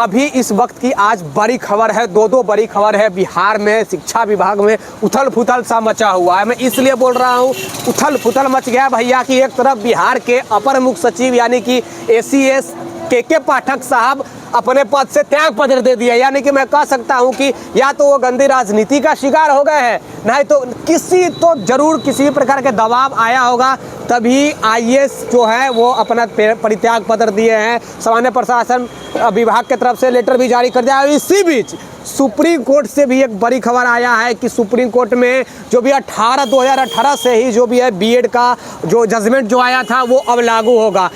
अभी इस वक्त की आज बड़ी खबर है, दो बड़ी खबर है। बिहार में शिक्षा विभाग में उथल पुथल सा मचा हुआ है। मैं इसलिए बोल रहा हूँ उथल पुथल मच गया भैया कि एक तरफ बिहार के अपर मुख्य सचिव यानी कि ACS के पाठक साहब अपने पद से त्याग पत्र दे दिया, यानी कि मैं कह सकता हूं कि या तो वो गंदी राजनीति का शिकार हो गए हैं, नहीं तो जरूर किसी प्रकार के दबाव आया होगा, तभी IAS जो है वो अपना परित्याग पत्र दिए हैं। सामान्य प्रशासन विभाग की तरफ से लेटर भी जारी कर दिया है। इसी बीच सुप्रीम कोर्ट से भी एक बड़ी खबर आया है कि सुप्रीम कोर्ट में जो भी 2018 से ही जो भी है B.Ed का जो जजमेंट जो आया था वो अब लागू होगा।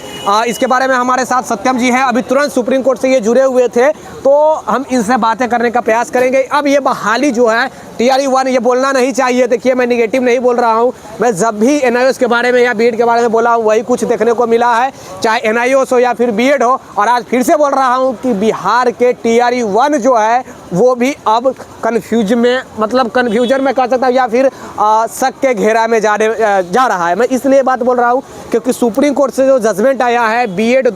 इसके बारे में हमारे साथ सत्यम जी हैं, अभी तुरंत सुप्रीम कोर्ट से ये जुड़े हुए थे, तो हम इनसे बातें करने का प्रयास करेंगे। अब ये बहाली जो है TRE-1, ये बोलना नहीं चाहिए, देखिए मैं निगेटिव नहीं बोल रहा हूँ, मैं जब भी NIOS के बारे में या B.Ed के बारे में बोला हूँ वही कुछ देखने को मिला है, चाहे NIOS हो या फिर B.Ed हो। और आज फिर से बोल रहा हूँ कि बिहार के TRE-1 जो है वो भी अब कन्फ्यूजन में कह सकता हूँ या फिर शक के घेरा में जा रहा है। मैं इसलिए बात बोल रहा हूँ क्योंकि सुप्रीम कोर्ट से जो जजमेंट आया है B.Ed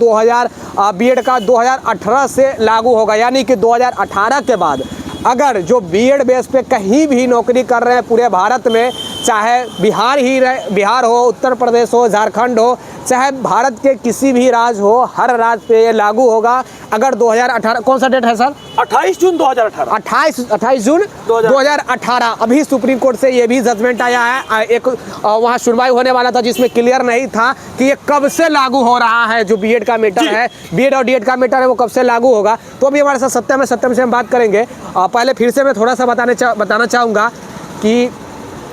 का 2018 से लागू होगा, यानी कि 2018 के बाद अगर जो B.Ed बेस पे कहीं भी नौकरी कर रहे हैं पूरे भारत में, चाहे बिहार हो, उत्तर प्रदेश हो, झारखंड हो, चाहे भारत के किसी भी राज्य हो, हर राज्य पे ये लागू होगा। अगर 2018 कौन सा डेट है सर? 28 जून 2018। 28 जून 2018 अभी सुप्रीम कोर्ट से ये भी जजमेंट आया है। एक वहाँ सुनवाई होने वाला था जिसमें क्लियर नहीं था कि ये कब से लागू हो रहा है। जो B.Ed का मैटर है, B.Ed और D.Ed का मैटर है, वो कब से लागू होगा। तो अभी हमारे साथ सत्यम से हम बात करेंगे। पहले फिर से मैं थोड़ा सा बताना चाहूँगा कि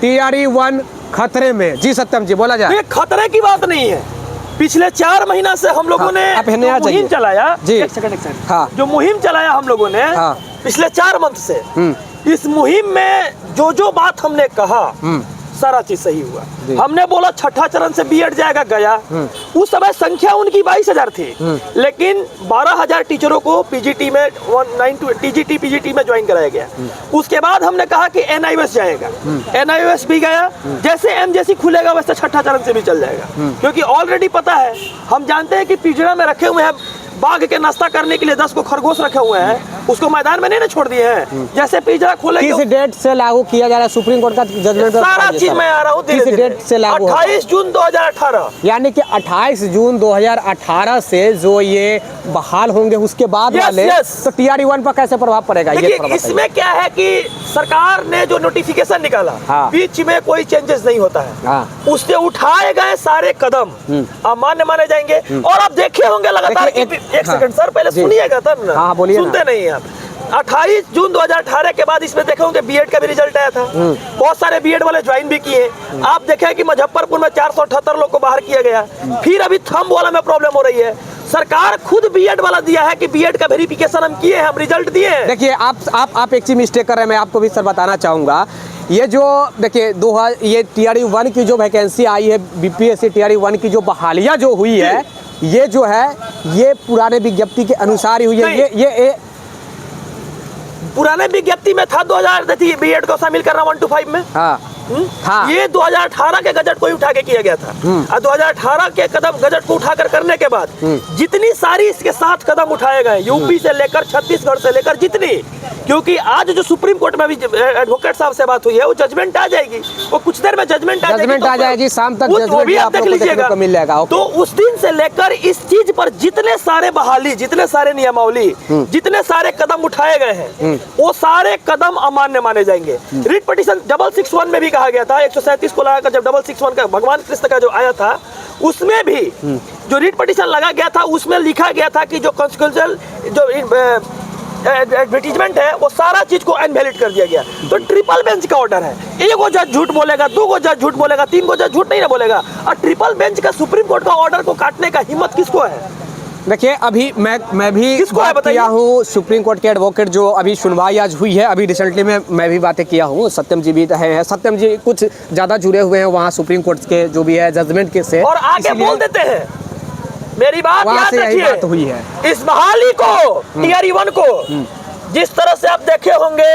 TRE-1 खतरे में। जी सत्यम जी, बोला जाए। ये खतरे की बात नहीं है। पिछले 4 महीना से हम लोगों ने जो मुहिम चलाया, एक सेकंड हाँ, जो मुहिम चलाया हम लोगों ने पिछले 4 मंथ से, इस मुहिम में जो बात हमने कहा सारा चीज सही हुआ। हमने बोला छठा चरण से B.Ed जाएगा, गया। उस समय संख्या उनकी 22,000 थी, लेकिन 12,000 टीचरों को PGT में TGT में ज्वाइन कराया गया। उसके बाद हमने कहा कि NIOS जाएगा, NIOS भी गया। जैसे MJC खुलेगा वैसे छठा चरण से भी चल जाएगा, क्योंकि ऑलरेडी पता है, हम जानते हैं कि पिंजरा में रखे हुए हैं बाघ के नाश्ता करने के लिए 10 को खरगोश रखे हुए हैं, उसको मैदान में नहीं ना छोड़ दिए हैं। जैसे पिंजरा खोलेंगे, किस डेट से लागू किया जा रहा है? सुप्रीम कोर्ट का जजमेंट सारा चीज मैं आ रहा हूँ, किस डेट से लागू? 28 जून 2018, यानी कि 28 जून 2018 से जो ये बहाल होंगे उसके बाद वाले, तो TRE-1 पर कैसे प्रभाव पड़ेगा? ये इसमें क्या है कि सरकार ने जो नोटिफिकेशन निकाला, बीच में कोई चेंजेस नहीं होता है, उससे उठाए गए सारे कदम अमान्य माने जाएंगे। और आप देखे होंगे लगातार, एक सेकंड सर पहले सुनिएगा तब ना। हाँ, बोलिए। सुनते नहीं आप। 28 जून 2018 के बाद इसमें देखे होंगे B.Ed का भी रिजल्ट आया था, बहुत सारे B.Ed वाले ज्वाइन भी किए। आप देखें कि मुजफ्फरपुर में 478 लोग को बाहर किया गया। फिर अभी थंब वाला में प्रॉब्लम हो रही है। सरकार खुद B.Ed वाला दिया है कि B.Ed का वेरिफिकेशन हम किए हैं, हम रिजल्ट दिए हैं। देखिए आप एक चीज मिस्टेक कर रहे हैं, मैं आपको भी सर बताना चाहूंगा। ये जो देखिए ये TRE-1 की जो वैकेंसी आई है, BPSC TRE-1 की जो बहालियां जो हुई है, ये जो है ये पुराने विज्ञप्ति के अनुसार ही हुई है। ये पुराने विज्ञप्ति में था 2000 B.Ed को शामिल करना 1 to 5 में। हाँ। ये 2018 के गजट को ही उठा के किया गया था। और 2018 के गजट को उठाकर करने के बाद जितनी सारी इसके साथ कदम उठाए गए, यूपी से लेकर छत्तीसगढ़ से लेकर जितनी, क्योंकि आज जो सुप्रीम कोर्ट में भी एडवोकेट साहब से बात हुई है, वो जजमेंट आ जाएगी, वो कुछ देर में जजमेंट आ जाएगी, शाम तक जजमेंट आप देख लीजिएगा, मिल जाएगा। तो उस दिन से लेकर इस चीज पर जितने सारे बहाली, जितने सारे नियमावली, जितने सारे कदम उठाए गए हैं, वो सारे कदम अमान्य माने जाएंगे। रिट पिटीशन 661 में भी कहा गया था, 137 को लगाकर जब 661 का भगवान कृष्ण का जो आया था, उसमें भी जो रिट पिटीशन लगा गया था, उसमें लिखा गया था कि जो कॉन्सिक्वेंशियल जो एडवर्टीजमेंट है वो सारा चीज को इनवैलिड कर दिया गया। तो ट्रिपल बेंच का ऑर्डर है, 1 जज झूठ बोलेगा, 2 जज झूठ बोलेगा, 3 जज झूठ नहीं ना बोलेगा। और ट्रिपल बेंच का सुप्रीम कोर्ट का ऑर्डर को काटने का हिम्मत किसको है? देखिए अभी मैं भी बात किया हूँ सुप्रीम कोर्ट के एडवोकेट जो अभी सुनवाई आज हुई है, अभी रिसेंटली में मैं भी बातें किया हूँ। सत्यम जी भी है, सत्यम जी कुछ ज्यादा जुड़े हुए हैं वहाँ सुप्रीम कोर्ट के जो भी है जजमेंट के से, और आगे बोल देते हैं। मेरी बात याद रखिए, हुई है इस बहाली को, TRE-1 को जिस तरह से आप देखे होंगे,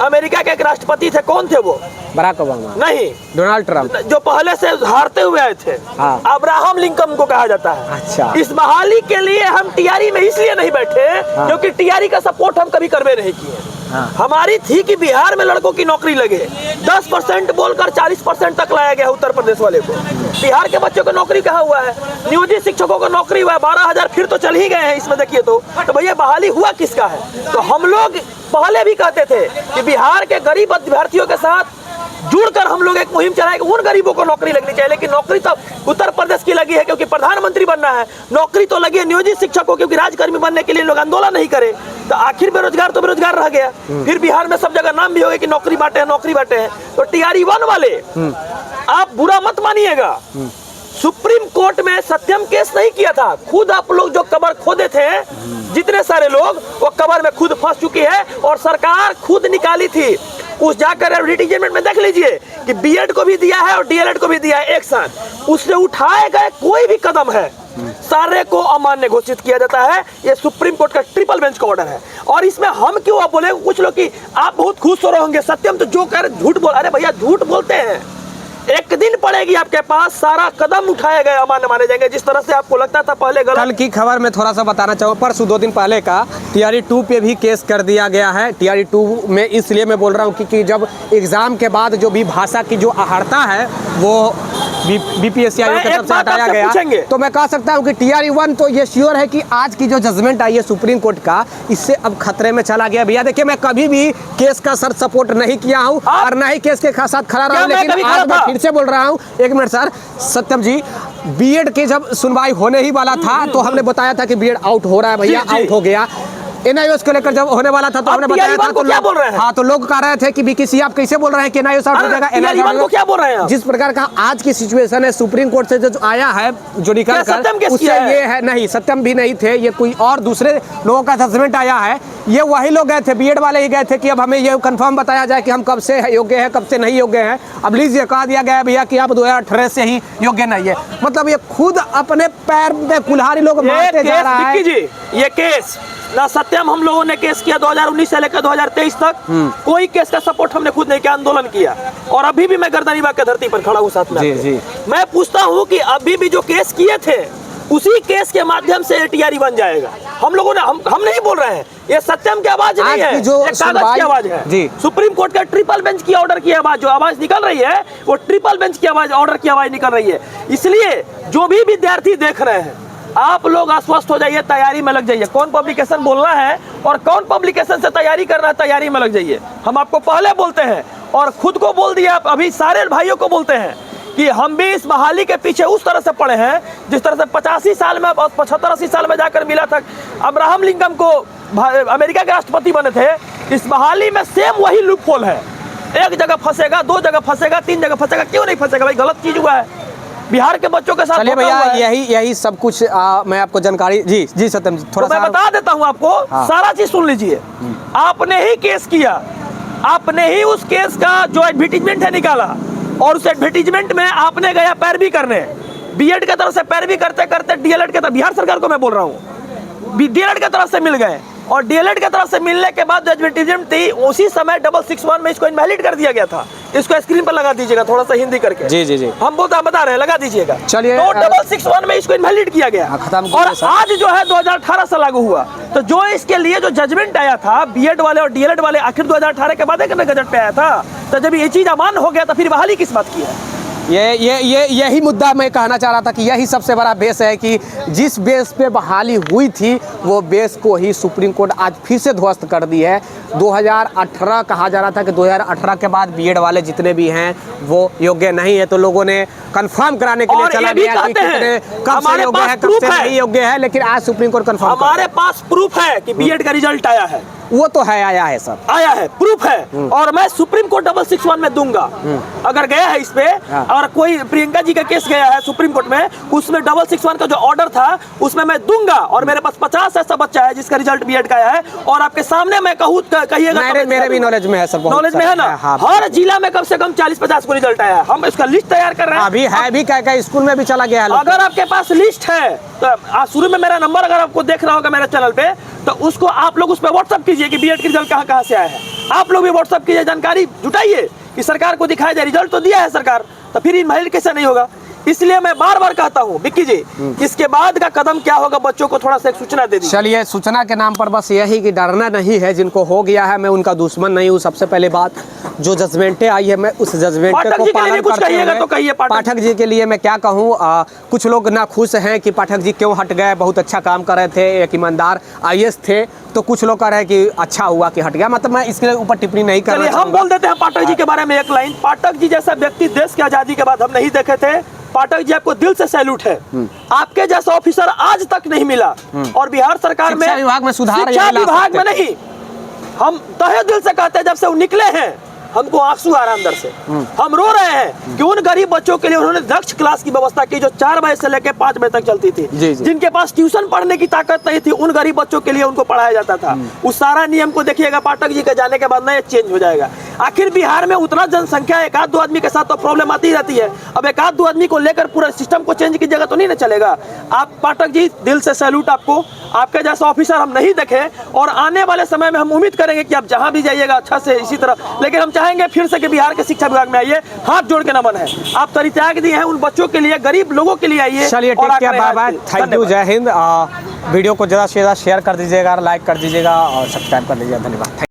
अमेरिका के एक राष्ट्रपति थे, कौन थे वो? बराक ओबामा नहीं, डोनाल्ड ट्रंप जो पहले से हारते हुए आए थे, हाँ। अब्राहम लिंकन को कहा जाता है। अच्छा। इस बहाली के लिए हम टीआरई में इसलिए नहीं बैठे क्योंकि टीआरई का सपोर्ट हम कभी करवे नहीं किए। हमारी थी कि बिहार में लड़कों की नौकरी लगे, 10% बोलकर 40% तक लाया गया उत्तर प्रदेश वाले को। बिहार के बच्चों को नौकरी कहाँ हुआ है? नियोजित शिक्षकों को नौकरी हुआ है, 12,000 फिर तो चल ही गए हैं इसमें। देखिए तो भैया बहाली हुआ किसका है? तो हम लोग पहले भी कहते थे कि बिहार के गरीब अभ्यर्थियों के साथ जुड़कर हम लोग एक मुहिम चलाए कि उन गरीबों को नौकरी लगनी चाहिए। लेकिन नौकरी तो उत्तर प्रदेश की लगी है क्योंकि प्रधानमंत्री बनना है, नौकरी तो लगी है नियोजित शिक्षकों क्योंकि राजकर्मी बनने के लिए लोग आंदोलन नहीं करे, तो आखिर बेरोजगार तो बेरोजगार रह गया। फिर बिहार में सब जगह नाम भी हो गया कि नौकरी बांटे हैं, नौकरी बांटे हैं। तो टीआरई 1 वाले आप बुरा मत मानिएगा, सुप्रीम कोर्ट में सत्यम केस नहीं किया था। खुद आप लोग जो कबर खोदे थे, जितने सारे लोग, वो कबर में खुद फंस चुकी है और सरकार खुद निकाली थी। उस जाकर एडवर्टीजमेंट में देख लीजिए कि बीएड को भी दिया है और डीएलएड को भी दिया है एक साथ। उससे उठाए गए कोई भी कदम है सारे को अमान्य घोषित किया जाता है। ये सुप्रीम कोर्ट का ट्रिपल बेंच का ऑर्डर है। और इसमें हम क्यों आप बोले, कुछ लोग कि आप बहुत खुश हो रहे होंगे, सत्यम तो जो कर झूठ बोल, अरे भैया झूठ बोलते हैं, एक दिन पड़ेगी आपके पास, सारा कदम उठाए गए अमान्य माने जाएंगे। जिस तरह से आपको लगता था पहले गलत। कल की खबर में थोड़ा सा बताना चाहूँ, परसों 2 दिन पहले का टीआरई 2 पे भी केस कर दिया गया है। टीआरई 2 में इसलिए मैं बोल रहा हूँ कि जब एग्जाम के बाद जो भी भाषा की जो अहर्ता है वो बीपीएससी आयोग की तरफ से हटाया गया, तो मैं कह सकता हूँ कि टीआरई 1 तो ये श्योर है कि आज की जो जजमेंट आई है सुप्रीम कोर्ट का, इससे अब खतरे में चला गया। भैया देखिए, मैं कभी भी केस का सर सपोर्ट नहीं किया हूँ और ना ही केस के साथ खड़ा रहा हूँ, लेकिन आज मैं फिर से बोल रहा हूँ, एक मिनट सर, सत्यम जी, बीएड के जब सुनवाई होने ही वाला था तो हमने बताया था कि बीएड आउट हो रहा है, भैया आउट हो गया। एनआईओ को लेकर जब होने वाला था तो हमने बताया था, तो क्या बोल रहे हैं? हाँ, तो लोग कह रहे थे कि बीकेसी आप कैसे बोल रहे हैं कि एनआईओ आउट हो जाएगा। एनआईओ को क्या बोल रहे हैं? जिस प्रकार का आज की सिचुएशन है, सुप्रीम कोर्ट से जो आया है, जो निकल कर, उससे ये है, नहीं सत्यम भी नहीं थे, ये कोई और दूसरे लोगों का जजमेंट आया है। ये वही लोग गए थे, बीएड वाले ही गए थे कि अब हमें ये कंफर्म बताया जाए कि हम कब से योग्य है, कब से नहीं योग्य है। अब लीजिए कह दिया गया भैया कि आप 2018 से ही योग्य नहीं है। मतलब ये खुद अपने पैर में कुल्हाड़ी लोग मारते जा रहा है। ये केस ना सत्यम हम लोगों ने केस किया 2019 से लेकर 2023 तक, कोई केस का सपोर्ट हमने खुद नहीं किया, आंदोलन किया। और अभी भी मैं गर्दनीबाग के धरती पर खड़ा हूँ साथ में। जी। मैं पूछता हूँ कि अभी भी जो केस किए थे उसी केस के माध्यम से टीआरई बन जाएगा। हम लोगों ने हम नहीं बोल रहे हैं, ये सत्यम की आवाज नहीं है, जो कागज की आवाज है जी। सुप्रीम कोर्ट का ट्रिपल बेंच की ऑर्डर की आवाज, जो आवाज निकल रही है वो ट्रिपल बेंच की आवाज, ऑर्डर की आवाज निकल रही है। इसलिए जो भी विद्यार्थी देख रहे हैं, आप लोग आश्वस्त हो जाइए, तैयारी में लग जाइए। कौन पब्लिकेशन बोलना है और कौन पब्लिकेशन से तैयारी करना है, तैयारी में लग जाइए। हम आपको पहले बोलते हैं और खुद को बोल दिया, अभी सारे भाइयों को बोलते हैं कि हम भी इस बहाली के पीछे उस तरह से पड़े हैं जिस तरह से 85 साल में, 75-80 साल में जाकर मिला था अब्राहम लिंकन को, अमेरिका के राष्ट्रपति बने थे। इस बहाली में सेम वही लूप होल है, एक जगह फंसेगा, 2 जगह फंसेगा, 3 जगह फंसेगा। क्यों नहीं फंसेगा भाई? गलत चीज हुआ है बिहार के बच्चों के साथ। चलिए भैया, यही सब कुछ मैं आपको जानकारी जी सत्यम जी थोड़ा सा मैं बता देता हूँ आपको। हाँ। सारा चीज सुन लीजिए। आपने ही केस किया, आपने ही उस केस का जो एडवर्टीजमेंट है निकाला और उस एडवर्टीजमेंट में आपने गया पैरवी करने, बीएड की तरफ से पैरवी करते करते डीएलएड के तरफ, बिहार सरकार को मैं बोल रहा हूँ, डीएलएड की तरफ से मिल गए और डीएलएड की तरफ से मिलने के बाद जो एडवर्टीजमेंट थी उसी समय 661 में इसको इनवैलिड कर दिया गया था। इसको स्क्रीन पर लगा दीजिएगा थोड़ा सा हिंदी करके। जी हम बता रहे हैं, लगा दीजिएगा। चलिए, तो 661 में इसको इनवैलिड किया गया और आज जो है 2018 से लागू हुआ। तो जो इसके लिए जो जजमेंट आया था बीएड वाले और डीएलएड वाले, आखिर 2018 के बाद एक गजट पे आया था। तो जब ये चीज अमान हो गया तो फिर बहाली किस बात की है? यही मुद्दा मैं कहना चाह रहा था कि यही सबसे बड़ा बेस है कि जिस बेस पे बहाली हुई थी वो बेस को ही सुप्रीम कोर्ट आज फिर से ध्वस्त कर दी है। 2018 कहा जा रहा था कि 2018 के बाद बीएड वाले जितने भी हैं वो योग्य नहीं है, तो लोगों ने कंफर्म कराने के लिए चला गया कि कितने कब से योग्य है, कब से नहीं योग्य है। लेकिन आज सुप्रीम कोर्ट कंफर्म, हमारे पास प्रूफ है कि बीएड का रिजल्ट आया है। वो तो है, आया है सब, आया है, प्रूफ है। और मैं सुप्रीम कोर्ट 661 में दूंगा। अगर गया है इस पे और कोई प्रियंका जी का केस गया है सुप्रीम कोर्ट में, उसमें 661 का जो ऑर्डर था उसमें मैं दूंगा। और मेरे पास 50 ऐसा बच्चा है जिसका रिजल्ट बीएड का आया है और आपके सामने मैं कहूँ, कहिएगा मेरे भी नॉलेज में है सर, नॉलेज में है ना। हर जिला में कम से कम 40-50 को रिजल्ट आया है। हम इसका लिस्ट तैयार कर रहे हैं। अभी है भी क्या स्कूल में भी चला गया है। अगर आपके पास लिस्ट है तो शुरू में मेरा नंबर अगर आपको देख रहा होगा मेरे चैनल पे, तो उसको आप लोग उस पर व्हाट्सअप कीजिए कि बीएड के रिजल्ट कहाँ से आया है। आप लोग भी व्हाट्सअप कीजिए, जानकारी जुटाइए कि सरकार को दिखाया जाए, रिजल्ट तो दिया है सरकार, तो फिर इनवैलिड कैसे नहीं होगा। इसलिए मैं बार बार कहता हूँ विक्की जी, इसके बाद का कदम क्या होगा, बच्चों को थोड़ा सा एक सूचना दे दीजिए। चलिए, सूचना के नाम पर बस यही कि डरना नहीं है, जिनको हो गया है मैं उनका दुश्मन नहीं हूँ। सबसे पहले बात, जो जजमेंटें आई है मैं उस जजमेंट को पालन करते हुए, तो कहिए पाठक जी के लिए मैं क्या कहूँ। कुछ लोग नाखुश हैं कि पाठक जी क्यों हट गए, बहुत अच्छा काम कर रहे थे, एक ईमानदार IAS थे, तो कुछ लोग कह रहे हैं कि अच्छा हुआ कि हट गया। मतलब मैं इसके ऊपर टिप्पणी नहीं कर रहा। हम बोल देते हैं पाठक जी के बारे में एक लाइन। पाठक जी जैसा व्यक्ति देश की आजादी के बाद हम नहीं देखे थे। पाठक जी आपको दिल से सैल्यूट है, आपके जैसा ऑफिसर आज तक नहीं मिला। और बिहार सरकार में, शिक्षा विभाग में सुधार, शिक्षा विभाग में नहीं, हम तहे दिल से कहते हैं, जब से वो निकले हैं हमको आंसू आ रहा है अंदर से। हम रो रहे हैं कि उन गरीब बच्चों के लिए उन्होंने दक्ष क्लास की व्यवस्था की, जो 4 बजे से लेकर 5 बजे तक चलती थी। जिनके पास ट्यूशन पढ़ने की ताकत नहीं थी, उन गरीब बच्चों के लिए उनको पढ़ाया जाता था। उस सारा नियम को देखिएगा पाठक जी के जाने के बाद ना ये चेंज हो जाएगा। आखिर बिहार में उतना जनसंख्या, एक आध दो आदमी के साथ तो प्रॉब्लम आती रहती है। अब एक आध दो आदमी को लेकर पूरा सिस्टम को चेंज कीजिएगा तो नहीं ना चलेगा। आप पाठक जी, दिल से सैल्यूट आपको, आपके जैसा ऑफिसर हम नहीं देखे। और आने वाले समय में हम उम्मीद करेंगे कि आप जहां भी जाइएगा अच्छा से इसी तरह। लेकिन हम चाहेंगे फिर से कि बिहार के शिक्षा विभाग में आइए, हाथ जोड़ के नमन है, आप परित्याग दिए हैं उन बच्चों के लिए, गरीब लोगों के लिए आइए। चलिए, take care, bye bye, thank you, जय हिंद। वीडियो को ज़्यादा से ज़्यादा शेयर कर दीजिएगा, लाइक कर दीजिएगा और सब्सक्राइब कर लीजिएगा। धन्यवाद।